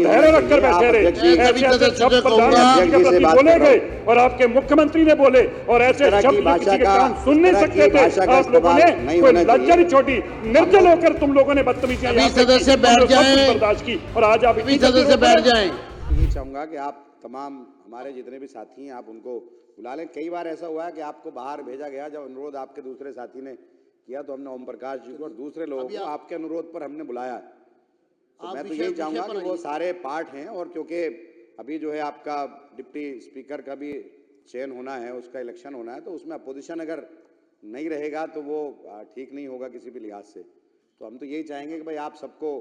धैर्य रखकर बैठे रहे। ऐसे ऐसे शब्द प्रधानमंत्री के प्रति बोले गए और आपके मुख्यमंत्री ने बोले और ऐसे शब्द किसी के कान सुन नहीं सकते थे। आप लोगों ने कोई लज्जा नहीं छोड़ी, निर्जल होकर तुम लोगों ने बदतमीजियां सदस्य बैठ जाएं, बर्दाश्त की और आज आप सदस्य बैठ जाएं। ये चाहूंगा कि आप तमाम हमारे जितने भी साथी हैं आप उनको बुला लें। कई बार ऐसा हुआ है कि आपको बाहर भेजा गया, जब अनुरोध आपके दूसरे साथी ने किया तो हमने ओम प्रकाश जी को और दूसरे लोगों को आपके अनुरोध पर हमने बुलाया। तो मैं तो यही चाहूंगा कि वो सारे पार्ट हैं, और क्योंकि अभी जो है आपका डिप्टी स्पीकर का भी चयन होना है, उसका इलेक्शन होना है, तो उसमें अपोजिशन अगर नहीं रहेगा तो वो ठीक नहीं होगा किसी भी लिहाज से। तो हम तो यही चाहेंगे कि भाई आप सबको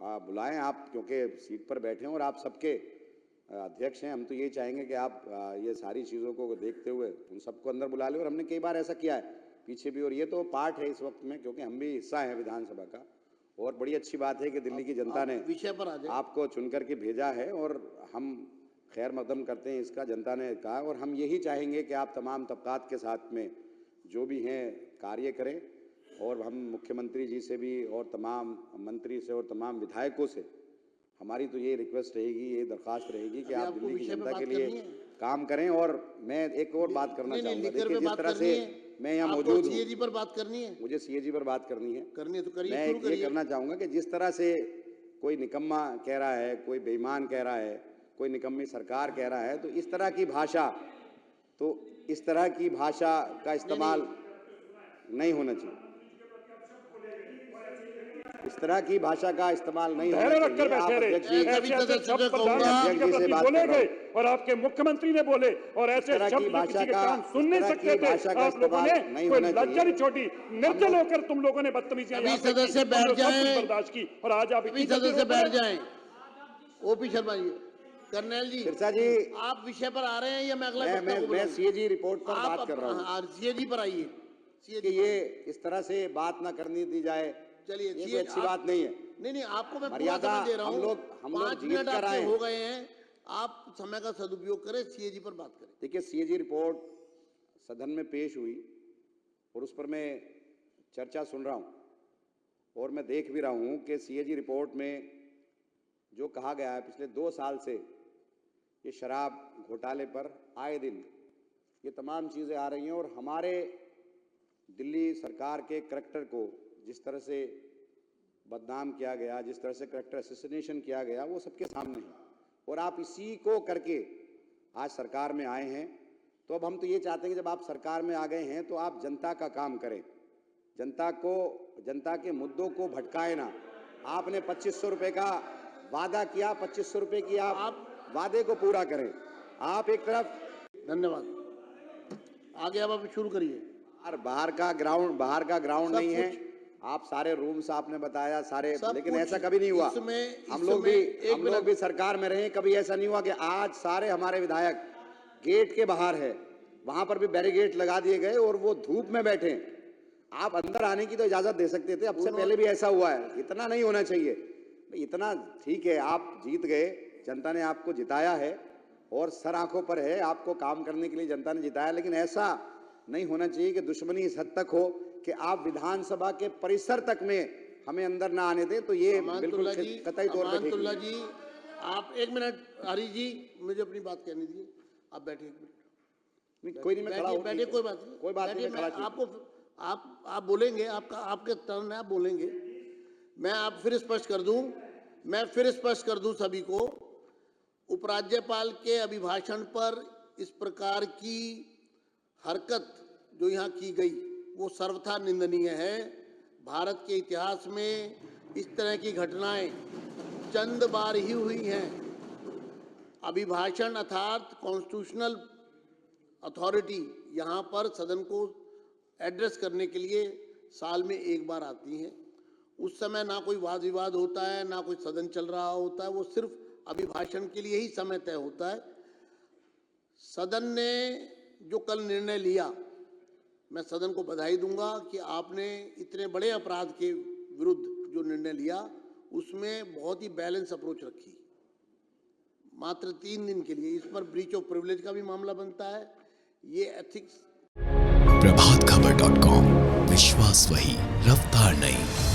बुलाएं, आप क्योंकि सीट पर बैठे हैं और आप सबके अध्यक्ष हैं। हम तो यही चाहेंगे कि आप ये सारी चीज़ों को देखते हुए उन सबको अंदर बुला लें। और हमने कई बार ऐसा किया है पीछे भी, और ये तो पार्ट है इस वक्त में, क्योंकि हम भी हिस्सा हैं विधानसभा का। और बड़ी अच्छी बात है कि दिल्ली की जनता ने विषय पर आपको चुन करके भेजा है और हम खैर मकदम करते हैं इसका, जनता ने कहा। और हम यही चाहेंगे कि आप तमाम तबकात के साथ में जो भी हैं कार्य करें, और हम मुख्यमंत्री जी से भी और तमाम मंत्री से और तमाम विधायकों से हमारी तो ये रिक्वेस्ट रहेगी, ये दरख्वास्त रहेगी कि आप दिल्ली की जनता के लिए काम करें। और मैं एक और बात करना चाहूँगा, देखिए जिस तरह से मैं यहाँ मौजूद हूँ, सीएजी पर बात करनी है, मुझे सीएजी पर बात करनी है तो करिए। मैं ये करना चाहूँगा कि जिस तरह से कोई निकम्मा कह रहा है, कोई बेईमान कह रहा है, कोई निकम्मी सरकार कह रहा है, तो इस तरह की भाषा का इस्तेमाल नहीं होना चाहिए। इस तरह की भाषा का इस्तेमाल नहीं होना चाहिए। रखकर बैठे रहे। ऐसे ऐसे शब्द प्रधानमंत्री के प्रति बोले गए और आपके मुख्यमंत्री ने बोले और ऐसे शब्द किसी के कान सुन नहीं सकते थे। आप लोगों ने कोई लज्जा नहीं छोड़ी, निर्जल होकर तुम लोगों ने बदतमीजियां सदस्य बैठ जाएं, बर्दाश्त की और आज आप सदस्य बैठ जाएं। ओपी शर्मा जी, कर्नल जी, सिरसा जी, आप विषय पर आ रहे हैं या मैं अगला? मैं सीएजी रिपोर्ट पर बात कर रहा हूँ। सीएजी पर आइए। ये इस तरह से बात ना करनी दी जाए, चलिए ये अच्छी बात नहीं है। नहीं, आपको मैं मर्यादा दे रहा हूँ। हम लोग 5 मिनट आपके हो गए हैं, आप समय का सदुपयोग करें, सीएजी पर बात करें। देखिए, सीएजी रिपोर्ट सदन में पेश हुई और उस पर मैं चर्चा सुन रहा हूँ और मैं देख भी रहा हूँ कि सीएजी रिपोर्ट में जो कहा गया है पिछले 2 साल से ये शराब घोटाले पर आए दिन ये तमाम चीज़ें आ रही हैं, और हमारे दिल्ली सरकार के करैक्टर को जिस तरह से बदनाम किया गया, जिस तरह से करैक्टर असैसिनेशन किया गया, वो सबके सामने है। और आप इसी को करके आज सरकार में आए हैं। तो अब हम तो ये चाहते हैं कि जब आप सरकार में आ गए हैं तो आप जनता का काम करें, जनता के मुद्दों को भटकाए ना। आपने 2500 रुपये का वादा किया, 2500 रुपये की आप वादे को पूरा करें। आप एक तरफ, धन्यवाद, आगे आप शुरू करिए। बाहर का ग्राउंड नहीं है, आप सारे रूम्स आपने बताया सारे, लेकिन ऐसा कभी नहीं हुआ। हम लोग भी सरकार में रहे, कभी ऐसा नहीं हुआ कि आज सारे हमारे विधायक गेट के बाहर है, वहां पर भी बैरिकेड लगा दिए गए और वो धूप में बैठे। आप अंदर आने की तो इजाजत दे सकते थे, अब से पहले भी ऐसा हुआ है। इतना नहीं होना चाहिए, इतना ठीक है, आप जीत गए, जनता ने आपको जिताया है और सर आंखों पर है, आपको काम करने के लिए जनता ने जिताया। लेकिन ऐसा नहीं होना चाहिए कि दुश्मनी इस हद तक हो कि आप विधानसभा के परिसर तक में हमें अंदर ना आने दें। तो ये बिल्कुल कतई तौर पर ठीक नहीं। जी, आप 1 मिनट, हरी जी मुझे अपनी बात कहने दीजिए, आप बैठिए 1 मिनट। कोई नहीं, मैं खड़ा हूं, बैठिए, कोई बात नहीं, आपको आप बोलेंगे, आपके टर्न है, आप बोलेंगे। मैं आप फिर स्पष्ट कर दूं सभी को, उपराज्यपाल के अभिभाषण पर इस प्रकार की हरकत जो यहाँ की गई वो सर्वथा निंदनीय है। भारत के इतिहास में इस तरह की घटनाएं चंद बार ही हुई हैं। अभिभाषण अर्थात कॉन्स्टिट्यूशनल अथॉरिटी यहाँ पर सदन को एड्रेस करने के लिए साल में 1 बार आती हैं। उस समय ना कोई वाद विवाद होता है, ना कोई सदन चल रहा होता है, वो सिर्फ अभिभाषण के लिए ही समय तय होता है। सदन ने जो कल निर्णय लिया, मैं सदन को बधाई दूंगा कि आपने इतने बड़े अपराध के विरुद्ध जो निर्णय लिया उसमें बहुत ही बैलेंस अप्रोच रखी। मात्र 3 दिन के लिए इस पर ब्रीच ऑफ प्रिविलेज का भी मामला बनता है, ये एथिक्स। प्रभातखबर.com, विश्वास वही, रफ्तार नहीं।